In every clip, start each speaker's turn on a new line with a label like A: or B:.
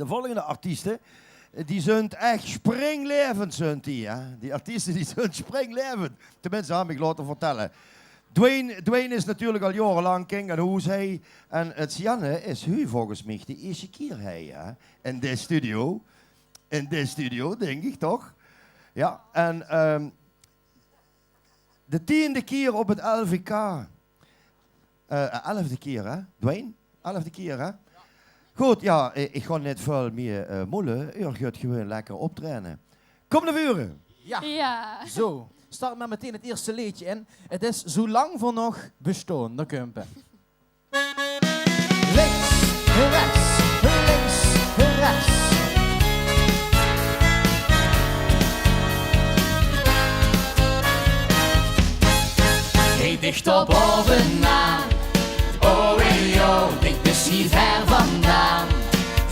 A: De volgende artiesten, die zijn echt springlevend, zijn die. Hè? Die artiesten die zijn springlevend. Tenminste, heb ik laten vertellen. Dwayne is natuurlijk al jarenlang King en Hoes hij. En het Janne is nu volgens mij de eerste keer hij, hè? In deze studio. In deze studio, denk ik toch? Ja, en de 10e keer op het LVK. 11e keer, hè? Dwayne? 11e keer, hè? Goed, ja, ik ga net veel meer mollen. U gaat gewoon lekker optrainen. Kom naar vuren.
B: Ja.
C: Zo, start maar meteen het eerste liedje in. Het is Zolang voor nog bestaan, de Kumpen. Links, rechts, links, rechts.
D: Hey, dicht op bovenaan. Oh, yo, ik ben hier ver vandaan.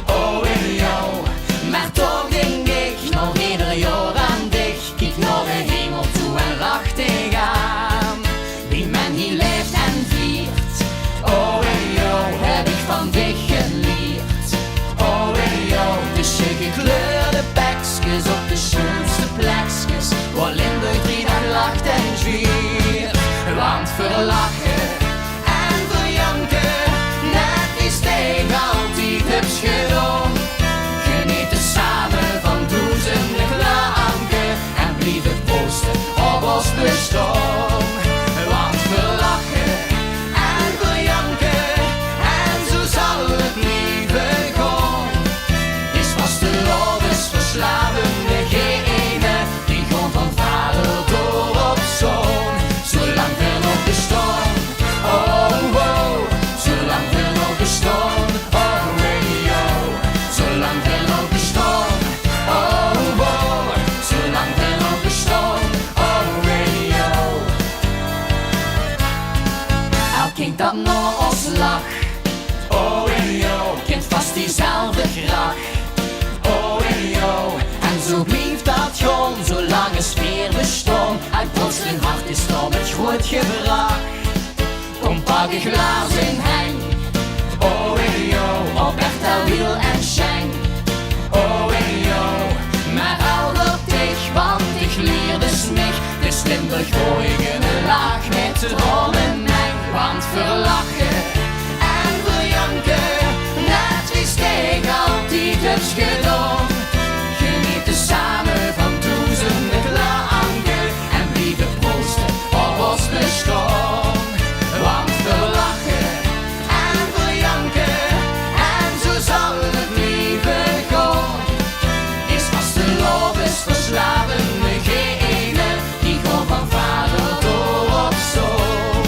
D: Oh, yo, maar toch denk ik nog ieder jaar aan dich. Kijk naar de hemel toe en lach tegenaan. Wie men hier leeft en viert. Oh, yo, heb ik van dich geleerd. Oh, yo, de gekleurde bekjes op de schoonste plekjes. Waar Limburg 3 dagen lacht en zwiert. Want verlachen en verjanken, net is tegen altijd hebt gedaan. Genieten samen van duizenden klanken en blijven posten op ons bestaan. Want verlachen en verjanken, en zo zal het blijven gaan. Is vastelovens verslavende genen, die gaan van vader door op zoon. Zolang we nog bestaan, oh wow, zolang we nog bestaan, oh radio. Zolang we nog bestaan, oh wow, zolang we nog bestaan, oh radio. Elk kind dat naar ons lacht, oh radio, kent vast diezelfde graag, oh radio. En zo blijft dat gewoon, zolang een sfeer bestaan. Uit borst en hart is dan met groot gebracht. Kom pak een glaas in Henk, oh yo, op Bertha, Wiel en Schenk, oh yo. Maar ouder dich, want ik leerde smich. Dus Limburg gooi ik een laag met rollen meng. Want verlachen en verjanken, net wie steeg altijd hebt gedaan. Genieten samen van duizenden klanken en blijven proosten op ons bestaan. Want verlachen en verjanken, en zo zal het blijven gaan. Is vastelovens verslavende genen, die gaan van vader door op zoon.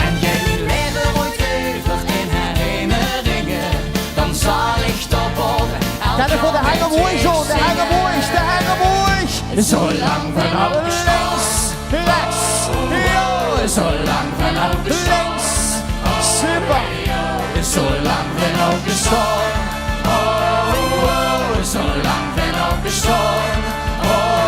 D: En jij die leven ooit over in herinneringen, dan zal ik toch boven.
C: Kijk voor de Hengelboys, zo, de Hengelboys, de Hengelboys.
D: Zolang vanaf
C: Links, rechts, yo.
D: zolang vanaf
C: Links, super.
D: zolang vanaf bestaan, oh, oh, zolang vanaf bestaan, oh,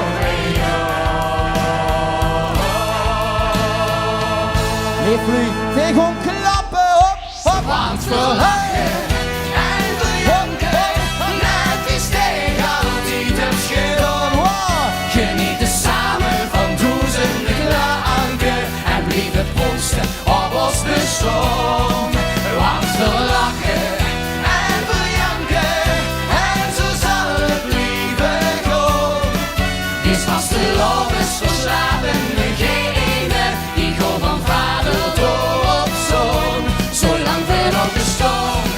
C: Leef nu tegen klappen, hop, hop.
D: want verlachen en verjanken, net is tegen altijd hebt gedaan. Genieten samen van duizenden klanken en blijven proosten op ons bestaan. Want verlachen en verjanken, en zo zal het blijven gaan. Is vastelovens verslavende genen, die gaan van vader door op zoon. Zolang we nog bestaan.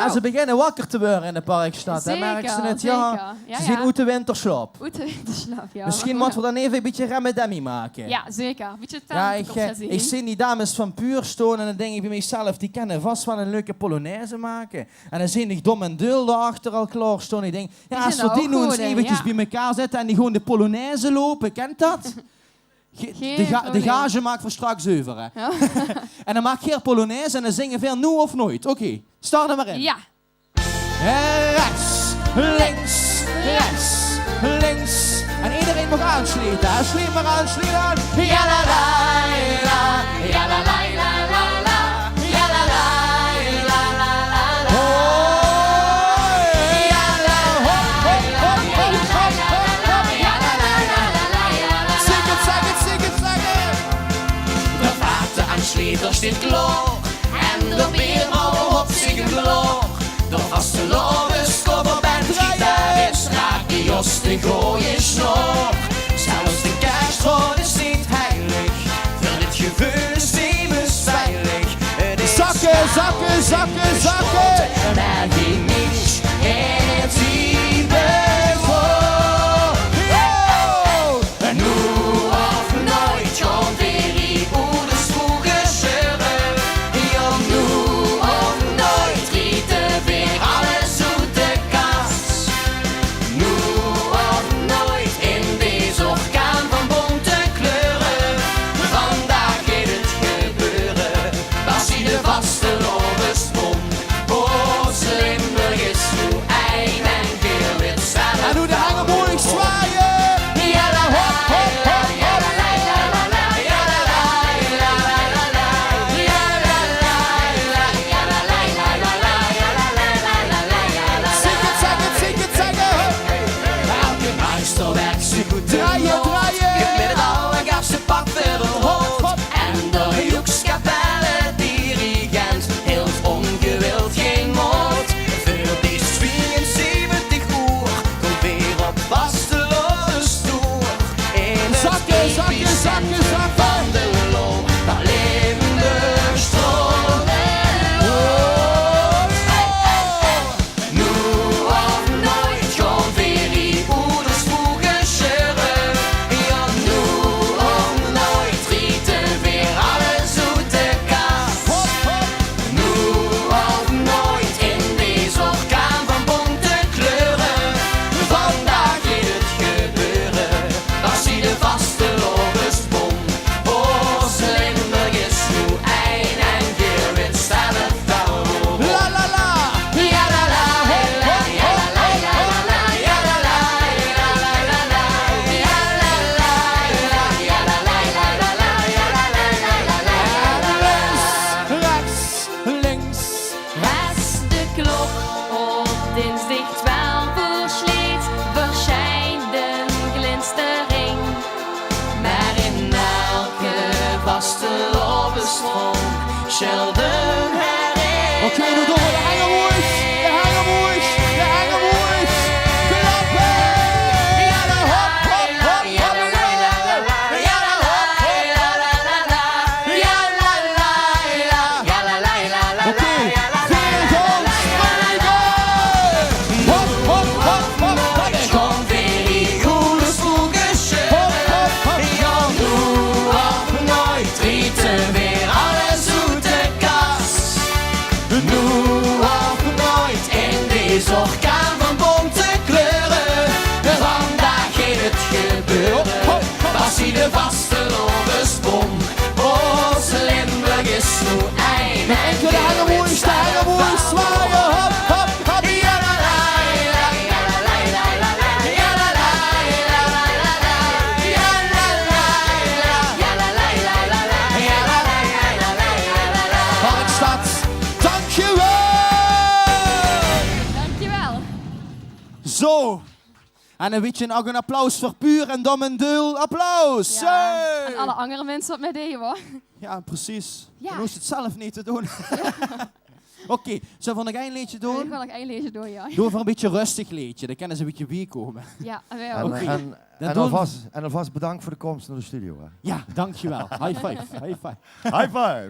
C: Ja, ze beginnen wakker te worden in de Parkstad.
B: Zeker,
C: Merk ze het?
B: zeker.
C: Ja,
B: Ja,
C: ze zien
B: ja.
C: uit de winterslaap.
B: Uit de winterslaap, ja.
C: Misschien moeten we dan even een beetje remedemie maken.
B: Ja, zeker. Beetje
C: Ja,
B: taal
C: ik zie die dames van Puur staan en dan denk ik bij mezelf, die kunnen vast wel een leuke Polonaise maken. En dan zie ik Dom en Dul daarachter al klaar staan. Ik denk, ja,
B: Die
C: als
B: zijn
C: we die
B: ook
C: nu eens
B: goed, hè,
C: eventjes
B: ja.
C: bij elkaar zetten en die gewoon de Polonaise lopen, kent dat? De
B: probleem.
C: gage maakt voor straks over. Hè.
B: Ja.
C: En dan maak je Polonaise en dan zingen we nu of nooit. Oké, start er maar in.
B: Ja.
C: Rechts, links, rechts, links. En iedereen mag aansluiten. Hè? Sluit maar aan, sluit aan. Ja la la la, ja la la la la la, ja la la la la la la. Hoi, ja la, hop, hop, hop, hop, hop, hop, hop. Ja la la la la la. Zing het, zing het, zing het, zing het.
D: De vaten aan slieders dit kloor en de weermouwen op zich gloor. De vaste lobes, kofferband, gitarist, radio's, de gooien snor. Zelfs de kersthoorn is niet heilig, voor dit gevoel is tevens veilig. Het is
C: Zakken, zakken, zakken, zakken.
D: en er ging niets in het team voor. En nu of nooit, John Berry, ouders vroeger scheuren. Ja, nu of nooit, rieten weer alles uit de kast. Nu of nooit, in deze orkaan van bonte kleuren. Vandaag gaat het gebeuren, als hij de vaste lovenspom. Oh, Limburg is nu een en geel wit zelf.
C: En hoe de hangen mooi zwaaien.
D: Ja la hop hop hop, ja la la la la la, ja la la la la la la, ja la la la, ja la la la la la, ja la la la la la, ja la la.
C: Zing het, zing het, zing het, zing het.
D: Elke meisterwerk zo goed
C: Draaien, draaien.
D: Je met het oude gasten pak weer een hoofd. En de hoekskapelle dirigent hield ongewild geen moord. Voor die 72 uur komt weer op vasteloze stoer. In het
C: Zakken, zakken,
D: episcentrum
C: zakken, zakken.
D: van de loop, daar Limburg stroom. Nu of nooit, John Berry, ouders vroeger scheuren. Ja, nu of nooit, rieten weer alles uit de kast. Nu of nooit, in deze orkaan van bonte kleuren. Vandaag gaat het gebeuren, als hij de vaste lovenspom. Oh, Limburg is nu een en geel wit zelf daarop.
C: La la la.
D: Ja la la la, ja la la la la, ja la la la la la la, ja la la la, ja la la la la la, ja la la la la la.
C: Rechts, links.
E: Als de klok op dinsdag 12 uur slaat, verschijnt de glinstering.
D: Maar in elke vaste lovenstrom schelden herinneringen.
C: Oké, nu door de hangermoes. De hangermoes. De hangermoes. Klappen. Ja, de hop, hop, hop,
D: Ja la la la la la, ja la la la la la la, ja la la la, ja la la la la la,
C: Oké,
D: ja la la
C: vliegen, springen. Hop, hop, hop, hop, hop.
D: John Berry, ouders vroeger scheuren.
C: Hop, hop, hop.
D: Ja, nu of nooit, rieten weer alles uit de kast. Nu of nooit, in deze orkaan van bonte kleuren. Vandaag gaat het gebeuren, als hij de vaste lovenspom. Oh, Limburg is nu een en
C: Enkel de hangermoes, de hangermoes. Zwaaien, hop, hop, hop.
D: ja la la la, ja la la la la la, ja la la la la la la, ja la la la, ja la la la la la, ja la la la la la la.
C: Parkstad, dankjewel.
B: Dankjewel.
C: Zo. En een beetje nog een applaus voor Puur en Dom en Dul. Applaus.
B: Ja.
C: Hey.
B: En alle andere mensen wat mij deden, hoor.
C: Ja, precies.
B: Ja.
C: Je moest het zelf niet te doen. Oké, zullen we nog een liedje
B: Ik
C: doen?
B: wil nog één leesje door, ja.
C: Doe voor een beetje rustig liedje, dan kunnen ze een beetje bijkomen.
B: Ja, wij
A: En,
B: ook.
C: Oké.
A: en
C: doen-
A: alvast bedankt voor de komst naar de studio. Hè.
C: Ja, dankjewel. High five, high five.
A: High five!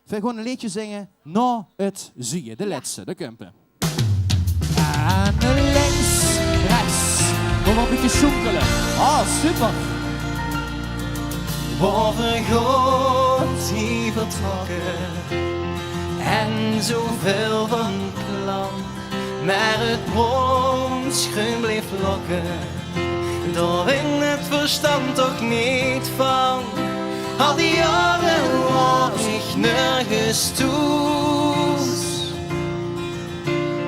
C: We gaan een liedje zingen. Na het zie je. De laatste, de kumpen. En links, rechts. Kom op een beetje zoekelen. Oh, super.
D: Boven God die vertrokken en zoveel van plan, maar het bronschuim bleef lokken. Daar in het verstand toch niet van. Al die jaren was ik nergens toe.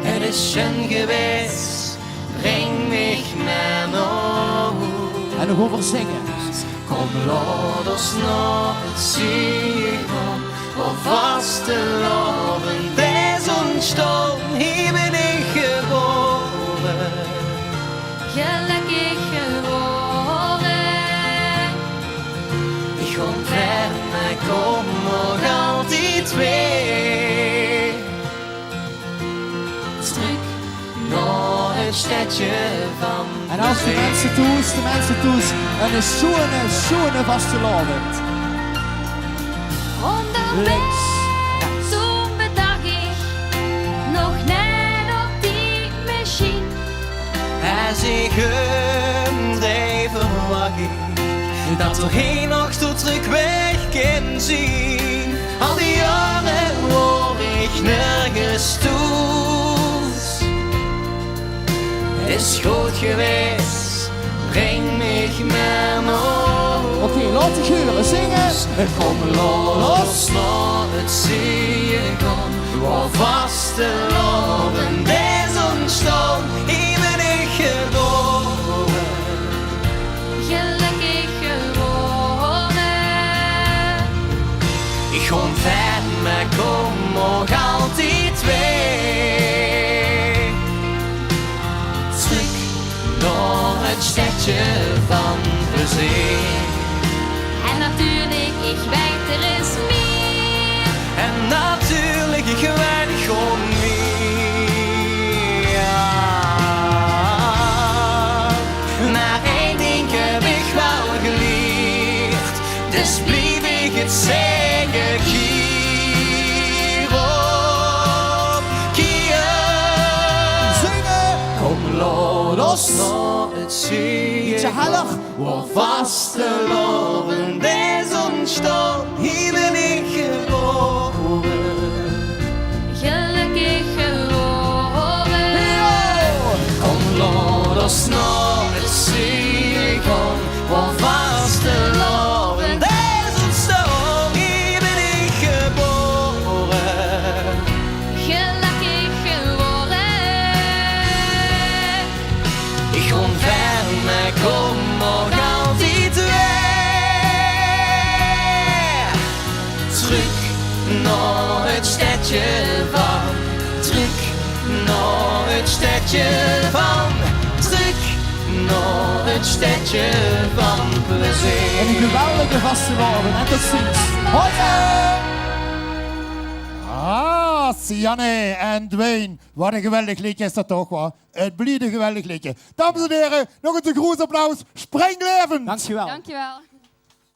D: Het is schön geweest, breng mich naar nou.
C: En nog over zingen.
D: Kom, laat ons naar het zee gaan, op vaste loven, deze stom, hier ben ik geboren.
E: Gelukkig geworden.
D: Ik kom ver, maar kom nog altijd weer. Terug naar het stadje van
C: En als de mensen toes, een schoene vastelovend. Links, rechts.
E: Toen bedacht ik nog net op die machine.
D: Als ik hem dreven wacht ik, dat er geen nog tot terugweg kan zien. Al die jaren word ik nergens toe. Het is goed geweest, breng mich maar nog.
C: Oké, laat de geuren zingen.
D: Kom los naar het zee gaan, waar vaste loven deze staan, hier ben ik geboren.
E: Gelukkig geworden.
D: Ik kom ver, maar kom nog altijd weer. Terug naar het stadje van plezier.
E: En natuurlijk, ik weet er is meer.
D: En natuurlijk, ik weet gewoon meer. Maar één ding heb ik wel geleerd, dus blijf ik het zeggen keer op keer.
C: Zingen.
D: Kom, laat ons naar het zee
C: Ietsje heller.
D: waar vaste loven deze staan, hier ben ik geboren.
E: Gelukkig geworden.
D: Kom, laat ons naar het zee gaan, waar vaste loven deze staan, hier ben ik geboren.
E: Gelukkig geworden.
D: Ik kom ver, maar kom nog altijd weer. Terug naar het stadje van, terug naar het stadje van, terug naar het stadje van plezier.
C: En een geweldige vastelovend. En tot ziens. Hoi!
A: Ah, Sianne en Dwayne. Wat een geweldig liedje is dat toch, hoor. Het blijft een geweldig liedje. Dames en heren, nog eens een groot applaus. Springleven!
C: Dankjewel.
B: Dankjewel.